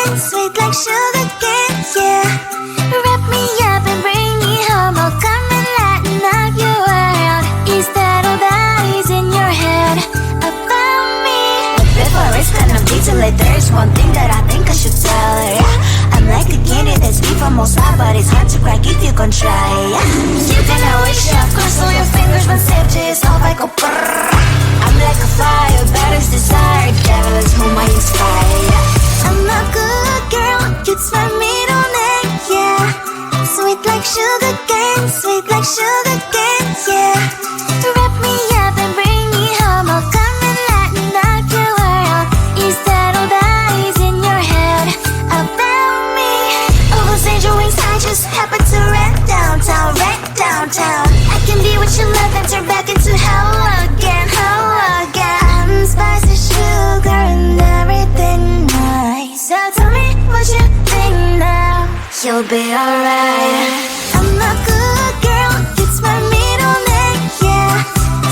cane, sweet like sugar cane, yeah. Wrap me up and bring me home, I'll come and lighten up your world. Is that all that is in your head about me? But before it's gonna be too late, there's one thing that I think I should tell her, yeah. I'm like a candy that's deep from outside, but it's hard to crack if you can try, yeah. You can always shove, cross all your fingers when safety is off, I go brrrr. I'm like a fire, balance desire, devil is whom I inspire, yeah. I'm a good girl, it's my middle name, yeah. Sweet like sugar cane, sweet like sugar cane, yeah. Wrap me up and bring me home, I'll come and lighten up your world. Is that all that is in your head about me? All those angel wings I just happen to rent downtown, rent downtown. I can be what you love and turn back into hell again, hell again. Spicy sugar and everything nice. So tell me what you think now, you'll be alright. I'm a good girl, it's my middle name, yeah.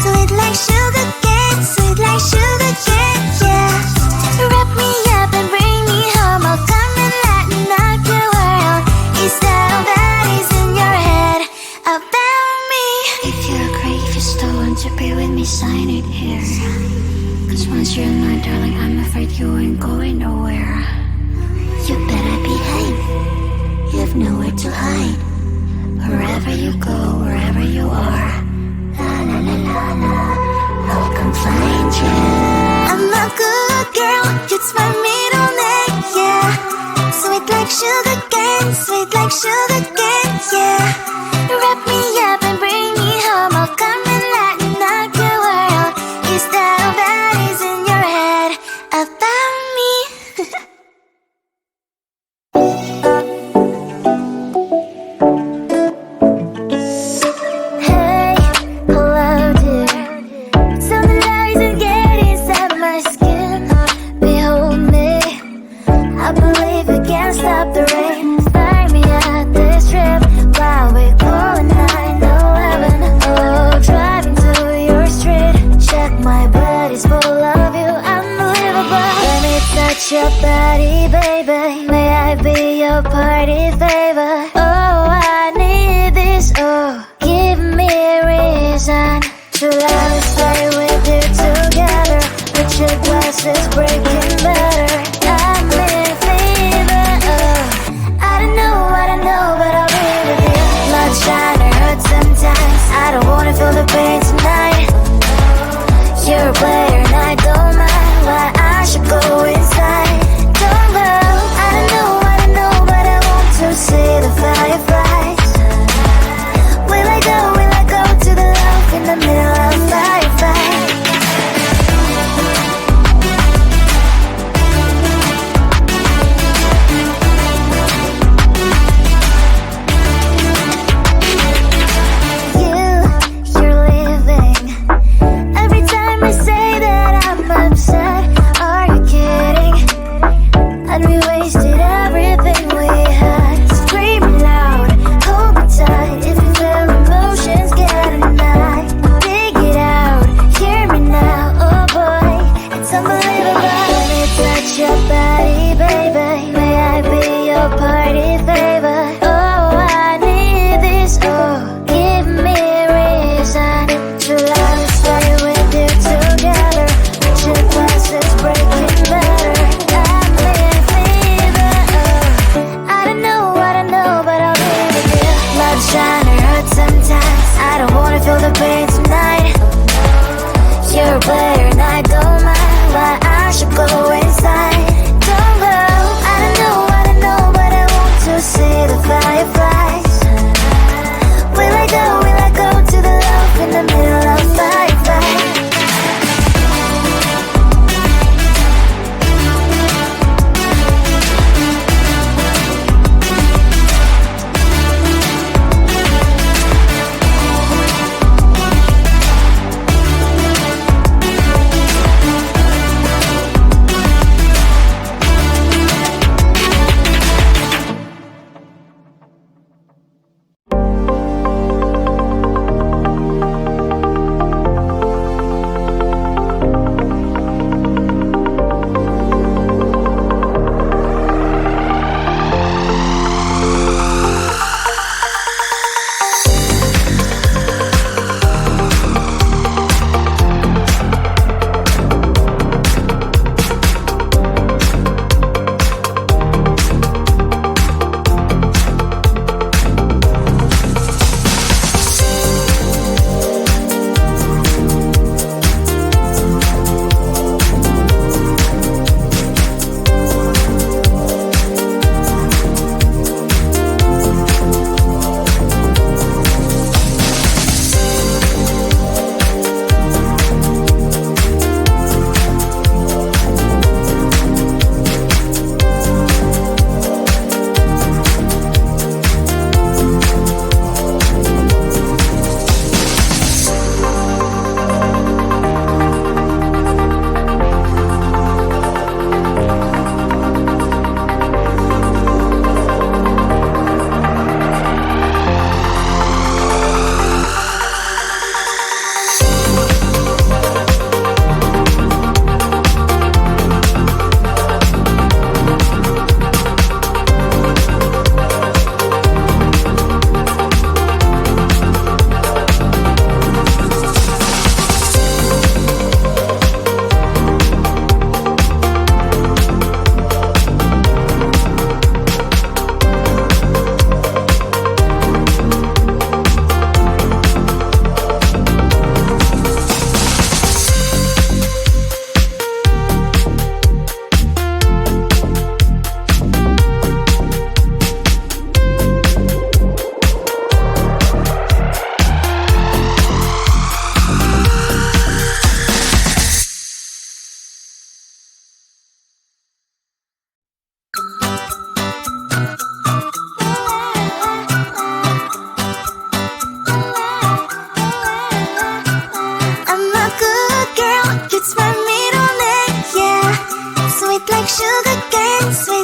Sweet like sugar cane, sweet like sugar cane, yeah. Wrap me up and bring me home, I'll come and lighten up your world. Is that all that is in your head about me? If you agree, if you still want to be with me, sign it here. Cause once you're mine, darling, I'm afraid you ain't going nowhere. You better behave, you have nowhere to hide. Wherever you go, wherever you are, la la la la la, I'll come find you. I'm a good girl, it's my middle name, yeah. Sweet like sugar cane, sweet like sugar cane, yeah. Wrap me up and bring me home, I'll come and lighten up your world. Is that all that is in your head about me? Hey, hello dear. Something that isn't getting inside my skin. Behold me, I believe we can't stop the rain. Start me at this trip while we call 911. Oh, driving to your street, check my body's full of you, unbelievable. Let me touch your body, baby. May I be your party favor? Oh, I need this. Oh, give me a reason to let me stay with you together. With your glasses breaking better. I'm in fever. Oh, I don't know, but I'll be with you. Not trying to hurt sometimes. I don't wanna feel the pain tonight. You're a player and I don't mind. Why I should go inside. Don't know, but I want to see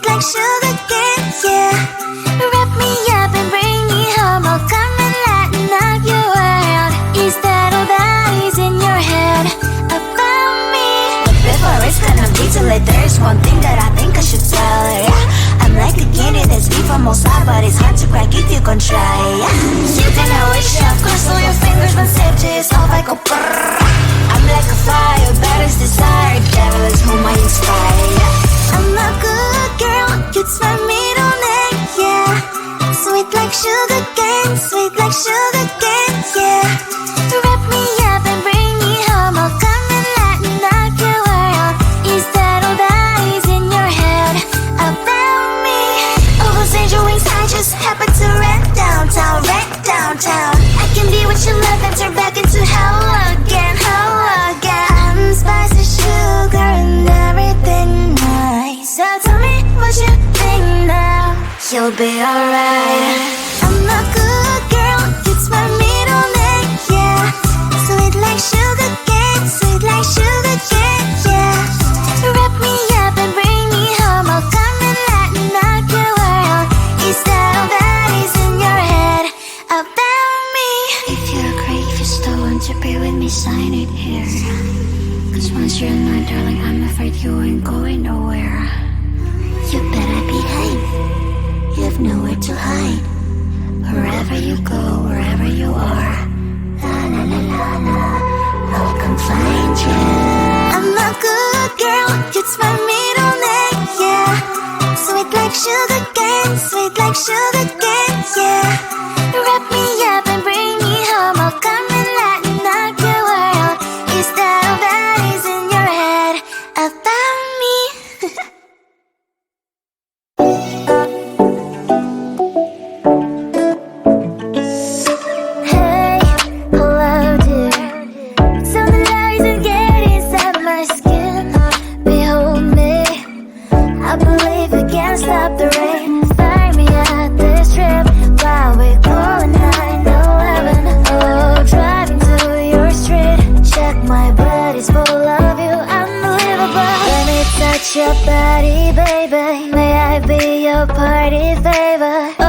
like sugar cane, yeah. Wrap me up and bring me home. I'll come and lighten up your world. Is that all that is in your head about me? But before it's gonna be too late, there's one thing that I think I should tell her, yeah. I'm like a candy that's deep from outside, but it's hard to crack if you can try, yeah. You can always shove, cross all your fingers when safety is off, I go brrrr. I'm like a fire, bad as desire, devil is whom I inspire, yeah. I'm a good girl, it's my middle name, yeah. Sweet like sugar cane, yeah. Wrap me up and bring me home. I'll come and lighten up your world. Is that all that is in your head about me? All those angel wings I just happen to rent downtown. I can be what you love and turn back into hell again. I'm spicy sugar and everything nice. So tell me what you think now. You'll be alright. I'm a good girl, it's my middle name, yeah. Sweet like sugar cane, yeah. Wrap me up and bring me home. I'll come and lighten up your world. Is that all that is in your head about me? If you're great, if you still want to be with me, sign it here. Cause once you're not, darling, I'm afraid you ain't going nowhere. You better behave, you have nowhere to hide. Wherever you go, wherever you are, la la la la la, I'll come find you. I'm a good girl, it's my middle name, yeah. Sweet like sugar cane, yeah. Wrap me up and bring me home. I'll come and lighten up your world. Is that all that is in your head about me? Stop the rain, find me at this trip while we're calling 911. Oh, driving to your street, check my body's full of you, unbelievable. Let me touch your body, baby. May I be your party favor?